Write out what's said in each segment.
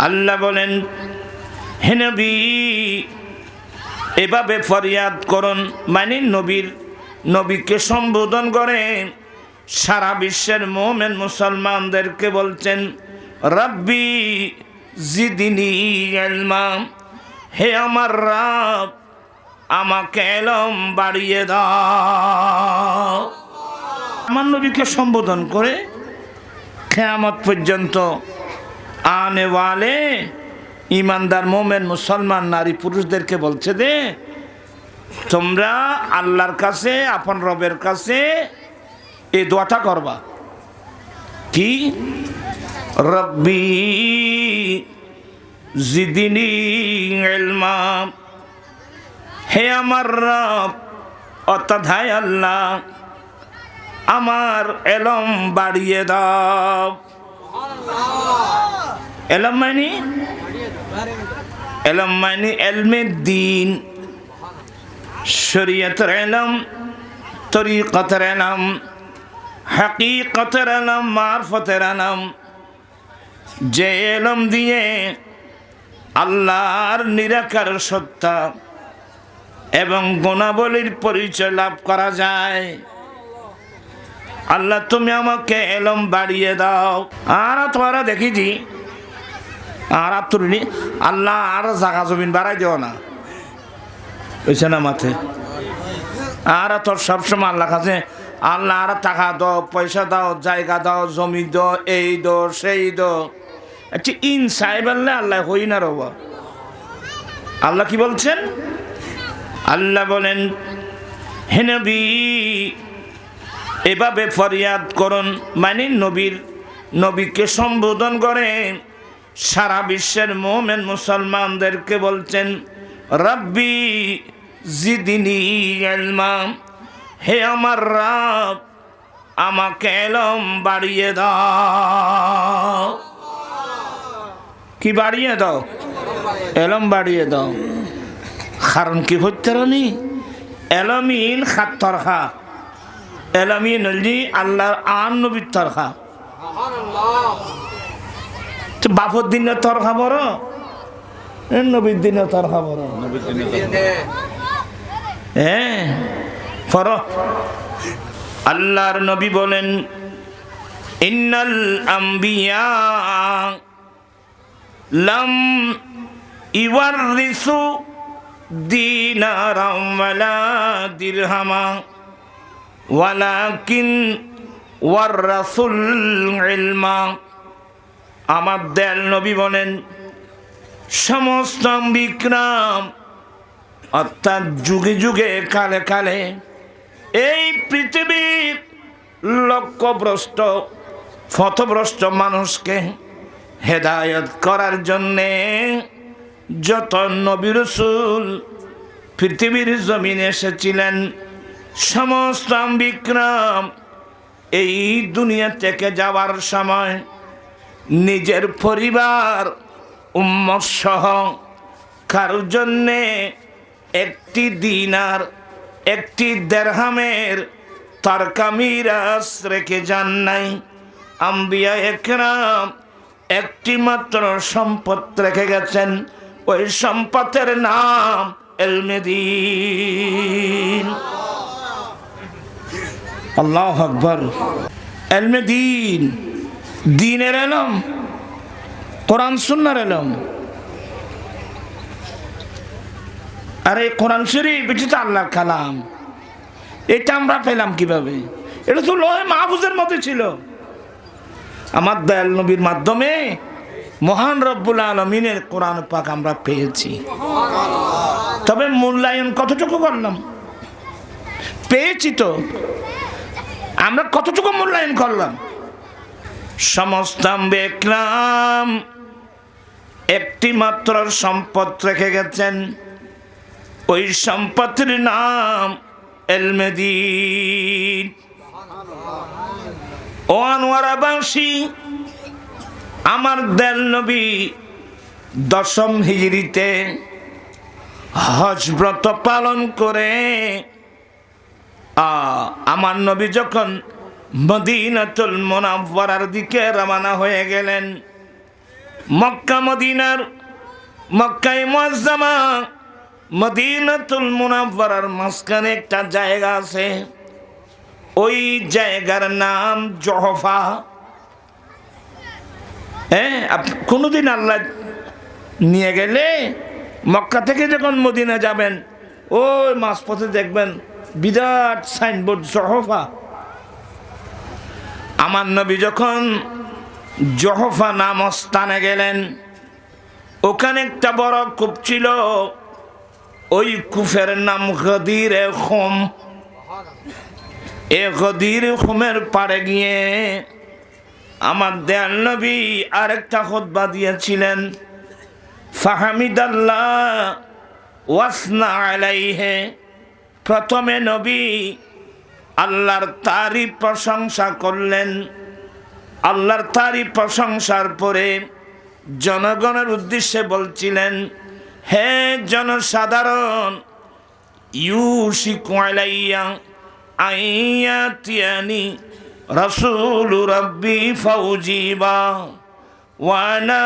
আল্লাহ বলেন, হে নবী এভাবে ফরিয়াদ করুন, মানে নবীকে সম্বোধন করে সারা বিশ্বের মুমিন মুসলমানদেরকে বলছেন, রব্বি জিদনি ইলমা, হে আমার রব আমাকে ইলম বাড়িয়ে দাও। আমার নবীকে সম্বোধন করে কিয়ামত পর্যন্ত আনে ওয়ালে ইমানদার মোমেন মুসলমান নারী পুরুষদেরকে বলছে যে তোমরা আল্লাহর কাছে, আপন রবের কাছে এই দোয়াটা করবা, কি? রব্বি জিদনি ইলমা, হে আমার রব অর্থাৎ হায় আল্লাহ আমার ইলম বাড়িয়ে দাও। ইলম মানে ইলমে দ্বীন, শরীয়তের ইলম, তরিকতের ইলম, হাকিকতের ইলম, মারফতের ইলম, যে ইলম দিয়ে আল্লাহর নিরাকার সত্তা এবং গুণাবলীর পরিচয় লাভ করা যায়। আল্লাহ তুমি আমাকে ইলম বাড়িয়ে দাও। আর তোমরা দেখিছি আর তুলনি আল্লাহ আর জাগা জমিন বাড়াই দেও না, বুঝছে না মাথে। আর তোর সবসময় আল্লাহ কাছে আল্লাহ আর টাকা দাও, পয়সা দাও, জায়গা দাও, জমি দাও, এই দো সেই দো। আচ্ছা ইন সাহেব আল্লাহ হই না রব। আল্লাহ কি বলছেন? আল্লাহ বলেন, হে নবী এভাবে ফরিয়াদ করুন, মানে নবীকে সম্বোধন করে সারা বিশ্বের মুমিন মুসলমানদেরকে বলছেন, রব্বি জিদনি ইলমা, হে আমার রব আমাকে ইলম বাড়িয়ে দাও। কি বাড়িয়ে দাও? ইলম বাড়িয়ে দাও। কারণ কি হচ্ছে রানি? এলমিন খাত তরখা, এলমিন হলি আল্লাহর আন নবীর তরখা। বাপর দিনে তরখা বড়, নবীর দিনে তরখা বড়। হ্যাঁ ফর আল্লাহর নবী বলেন, ইন্নাল আম্বিয়া লাম ইওয়ারিসু দিনারাম ওয়ালা দিরহামা ওয়ালাকিন ওয়ারাসুল ইলমা। আমার দয়াল নবী বলেন, সমস্ত বিক্রম অর্থাৎ যুগে যুগে কালে কালে এই পৃথিবীর লক্ষ্যভ্রষ্ট পথভ্রষ্ট মানুষকে হেদায়েত করার জন্যে যত নবী রাসূল পৃথিবীর জমিনে এসেছিলেন, সমস্ত বিক্রম এই দুনিয়া থেকে যাওয়ার সময় নিজের পরিবার উম্মত সহ কারোর জন্যে একটি দিনার, একটি দিরহামের তরকা মিরাস রেখে যান নাই। আম্বিয়া একরাম একটি মাত্র সম্পদ রেখে গেছেন, ওই সম্পদের নাম ইলমে দ্বীন। আল্লাহু আকবার। ইলমে দ্বীন, দ্বীনের ইলম, কোরআন সুন্নাহর ইলম। আরে কোরআন শরীফ এটা তো আল্লাহর কালাম, এটা আমরা পেলাম কিভাবে? এটা তো লৌহে মাহফুজের মধ্যে ছিল। আমার দয়াল নবীর মাধ্যমে মহান রব্বুল আলামিনের কোরআন পাক আমরা পেয়েছি। তবে মূল্যায়ন কতটুকু করলাম? পেয়েছি তো, আমরা কতটুকু মূল্যায়ন করলাম? সমস্ত বিক্রম একটি মাত্র সম্পদ রেখে গেছেন, ওই সম্পদের নাম ইলমে দ্বীন। ও আনোয়ারাবাসী, আমার দয়াল নবী 10ম হিজরিতে হজ ব্রত পালন করে আমার নবী যখন মদিনাতুল মুনাওয়ারার দিকে রওনা হয়ে গেলেন, মক্কা মদিনার মক্কায়ে মুআজ্জামা মদিনাতুল মুনাওয়ারার মাঝখানে একটা জায়গা আছে, ওই জায়গার নাম জহফা। কোনোদিন আল্লাহ নিয়ে গেলে মক্কা থেকে যখন মদিনা যাবেন, ওই মাঝপথে দেখবেন বিরাট সাইনবোর্ড জহফা। আমার নবী যখন জহফা নাম স্থানে গেলেন, ওখানে একটা বড় কূপ ছিল, ওই কূপের নাম গদিরে খুম। এ গদিরে খুমের পাড়ে গিয়ে আমার দয়াল নবী আরেকটা খুতবা দিয়েছিলেন, ফাহামিদাল্লাহ ওয়াসনা আলাইহে। প্রথমে নবী আল্লাহর তারিফ প্রশংসা করলেন, আল্লাহর তারিফ প্রশংসার পরে জনগণের উদ্দেশ্যে বলছিলেন, হে জনসাধারণ, ইউশিকু আলাইয়া আইয়াতিয়ানি রাসূলু রাব্বি ফাউজিবা ওয়া আনা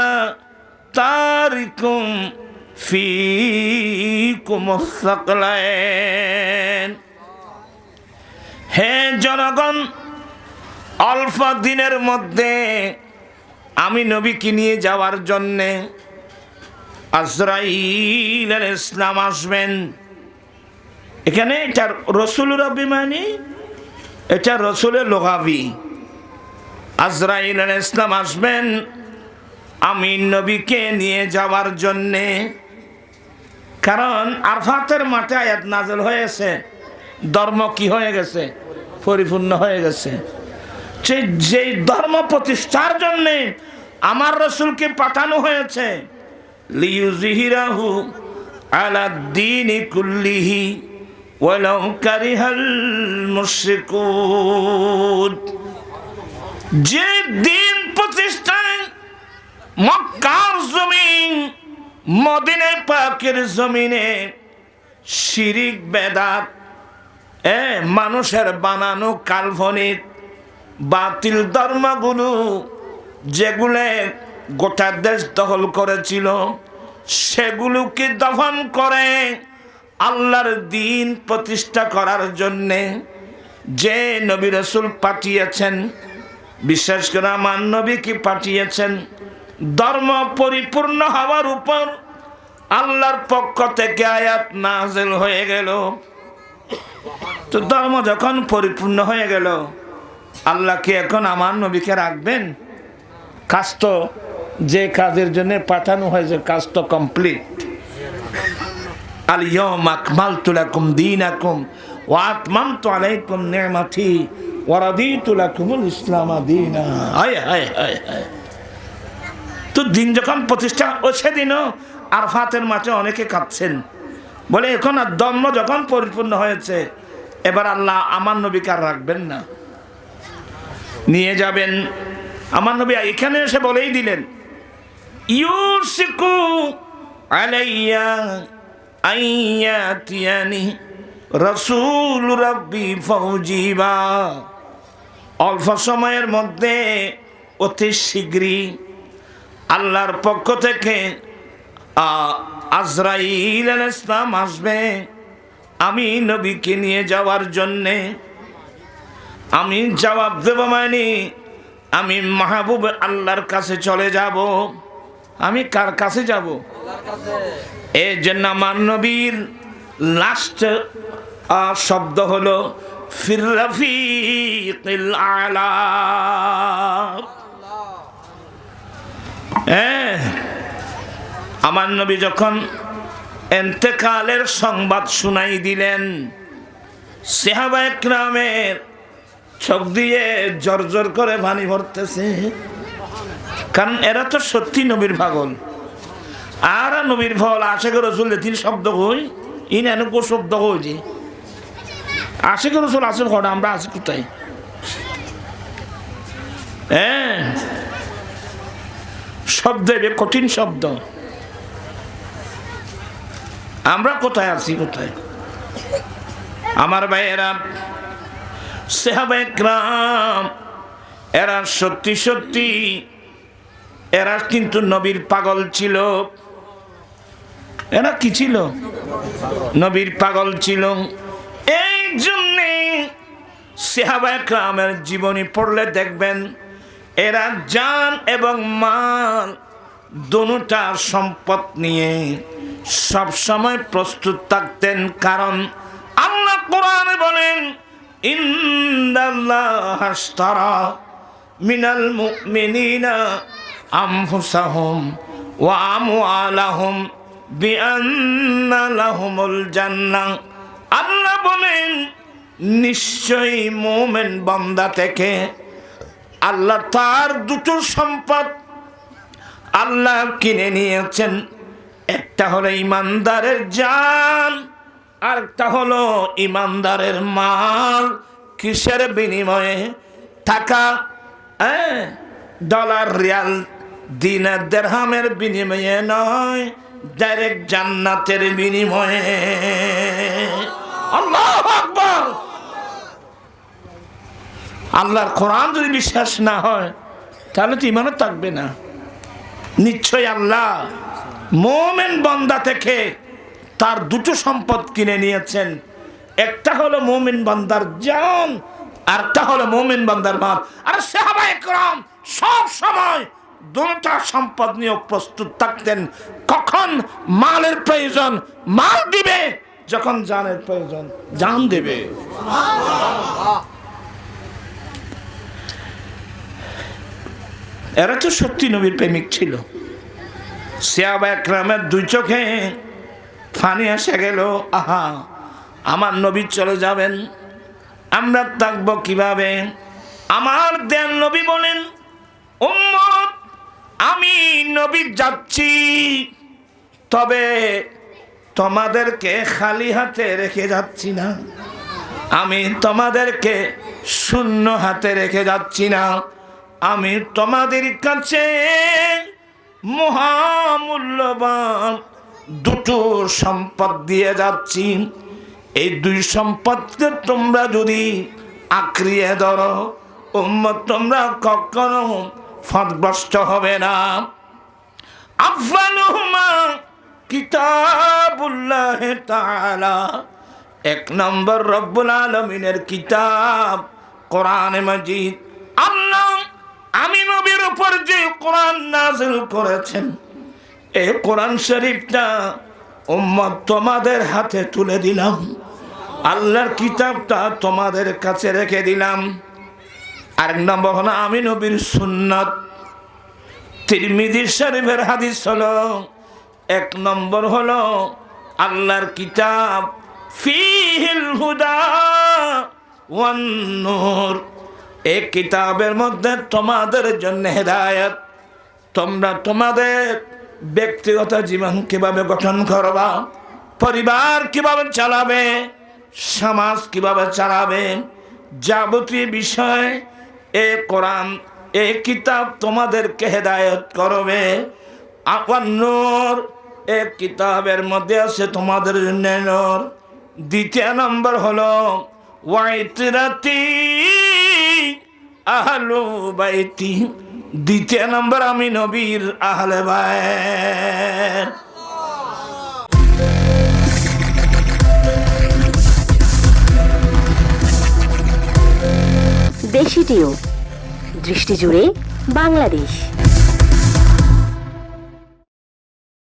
তারিকুম ফীকুমুস সাকলাইন। হে জনগণ, অল্প দিনের মধ্যে আমি নবীকে নিয়ে যাওয়ার জন্যে আজরাইল আলাইহিস সালাম আসবেন। এখানে এটা রসুল রব্বি মানে এটা রসুলের লোগাবি। আজরাইল আলাইহিস সালাম আসবেন আমি নবীকে নিয়ে যাওয়ার জন্যে। কারণ আরফাতের মাঠে আয়াত নাযিল হয়েছে, ধর্ম কি হয়ে গেছে? পরিপূর্ণ হয়ে গেছে। যে ধর্ম প্রতিষ্ঠার জন্যে আমার রসুলকে পাঠানো হয়েছে, লিইউযহিরাহু আলাদ-দীনি কুল্লিহি ওয়ালাউ কারিহাল মুশরিকুন। যে দিন প্রতিষ্ঠায় মক্কার জমিন, মদিনা পাকের জমিনে শিরিক বেদাত, মানুষের বানানো কাল্পনিক বাতিল ধর্মগুলো যেগুলো গোটা দেশ দখল করেছিল, সেগুলোকে দফন করে আল্লাহর দ্বীন প্রতিষ্ঠা করার জন্যে যে নবী রাসূল পাঠিয়েছেন, বিশেষ করে আমার নবীকে পাঠিয়েছেন, ধর্ম পরিপূর্ণ হওয়ার উপর আল্লাহর পক্ষ থেকে আয়াত নাযিল হয়ে গেল। তো ধর্ম যখন পরিপূর্ণ হয়ে গেল, আল্লাহ কি এখন আমার নবীকে রাখবেন? কাজ তো যে কাজের জন্য পাঠানো হয়েছে, কাজ তো কমপ্লিট। আল ইয়াউমা আকমালতু লাকুম দীনাকুম ওয়া আতমামতু আলাইকুম নি'মাতি ওয়া রাদিতু লাকুমুল ইসলাম দীনা। তো দিন যখন প্রতিষ্ঠা, ও সেদিনও আরফাতের মাঠে অনেকে কাঁদছেন, বলে এখন আর ধর্ম যখন পরিপূর্ণ হয়েছে, এবার আল্লাহ আমার নবীকে আর রাখবেন না, নিয়ে যাবেন। আমার নবী এখানে এসে বলেই দিলেন, ইউশিকু আলাইয়া আইয়াতিয়ানি রাসূল রাব্বি ফাউজিবা। অল্প সময়ের মধ্যে অতি শীঘ্রই আল্লাহর পক্ষ থেকে আজরাইল আলাইহিস সালাম আসবে আমি নবীকে নিয়ে যাওয়ার জন্যে। আমি জবাব দেব, মানে আমি মাহবুব আল্লাহর কাছে চলে যাব। আমি কার কাছে যাব? এই জন্য আমার নবীর লাস্ট শব্দ হলো ফির রফিকিল আলা। আমার নবী যখন ইন্তেকালের সংবাদ শুনাই দিলেন, সাহাবায়ে কেরামের চোখ দিয়ে জর্জর করে পানি পড়তেছে, কারণ এরা তো সত্যি নবীর পাগল। আর নবীর ফল আশিক রাসূল তিন শব্দ কই, ইন এনে কো শব্দ কই যে আশিক রাসূল আসল কটা, আমরা আছি কোথায়? শব্দ কঠিন শব্দ, আমরা কোথায় আছি? কোথায়? আমার ভাইয়েরা, সাহাবায়ে কেরাম এরা সত্যি সত্যি এরা কিন্তু নবীর পাগল ছিল। এরা কি ছিল? নবীর পাগল ছিল। এই জন্যে সাহাবায়ে কেরামের জীবনী পড়লে দেখবেন এরা জান এবং মাল দুটা সম্পদ নিয়ে সব সময় প্রস্তুত থাকতেন। কারণ আল্লাহ কোরআনে বলেন, ইন্নাল্লাহা আশতারা মিনাল মুমিনিনা আনফুসাহুম ওয়া আমওয়ালাহুম বিআন্না লাহুমুল জান্নাহ। আল্লাহ বলেন নিশ্চয়ই মুমিন বান্দা থেকে আল্লাহ তার দুটো সম্পদ আল্লাহ কিনে নিয়েছেন। একটা হলো ইমানদারের জান, আর একটা হলো ইমানদারের মাল। কিসের বিনিময়ে? টাকা, ডলার, রিয়াল, দিনার, দিরহামের বিনিময়ে নয়, ডাইরেক্ট জান্নাতের বিনিময়ে। আল্লাহু আকবার। আল্লাহর কোরআন যদি বিশ্বাস না হয় তাহলে তো ইমানও থাকবে না। নিশ্চয় আল্লাহ মুমিন বান্দা থেকে তার দুটো সম্পদ কিনে নিয়েছেন। একটা হলো মুমিন বান্দার জান, আরেকটা হলো মুমিন বান্দার মাল। আর সাহাবায়ে কেরাম সব সময় দুটো সম্পদ নিয়ে প্রস্তুত থাকতেন। কখন মালের প্রয়োজন মাল দিবে, যখন জানের প্রয়োজন জান দেবে। এরা তো সত্যি নবীর প্রেমিক ছিল। সাহাবায়ে কেরামের দুই চোখে পানি এসে গেল। আহা, আমার নবী চলে যাবেন, আমরা থাকবো কিভাবে? আমার দেন নবী বলেন, উম্মত আমি নবী যাচ্ছি, তবে তোমাদেরকে খালি হাতে রেখে যাচ্ছি না। আমি তোমাদেরকে শূন্য হাতে রেখে যাচ্ছি না। আমি তোমাদের কাছে মহামূল্যবান দুটো সম্পদ দিয়ে যাচ্ছি। এই দুই সম্পদকে তোমরা যদি আঁকড়িয়ে ধরো উম্মত, তোমরা কখনো পথভ্রষ্ট হবে না। আফজালুহুমা কিতাবুল্লাহ তাআলা, এক নম্বর রব্বুল আলামিনের কিতাব কোরআনে মাজিদ। আল্লাহ আমি নবীর উপর যে কোরআন নাযিল করেছেন, এই কোরআন শরীফটা উম্মত তোমাদের হাতে তুলে দিলাম। আল্লাহর কিতাবটা তোমাদের কাছে রেখে দিলাম। আরেক নম্বর হলো আমি নবীর সুন্নাত। তিরমিজি শরীফের হাদিস হলো, এক নম্বর হলো আল্লাহর কিতাব ফিহিল হুদা ওয়ান নূর। এই কিতাবের মধ্যে তোমাদের জন্য হেদায়েত। তোমরা তোমাদের ব্যক্তিগত জীবন কিভাবে গঠন করবা, পরিবার কিভাবে চালাবে, সমাজ কিভাবে চালাবে, যাবতীয় বিষয় এই কোরআন, এই কিতাব তোমাদেরকে হেদায়েত করবে। আর নূর, এই কিতাবের মধ্যে আছে তোমাদের জন্য নূর। দ্বিতীয় নম্বর হলো ওয়াইতরাতি আহলু বাইতি। দ্বিতীয় নম্বর আমি নবীর আহলে বাইত। দেশি টিউব, দৃষ্টি জুড়ে বাংলাদেশ।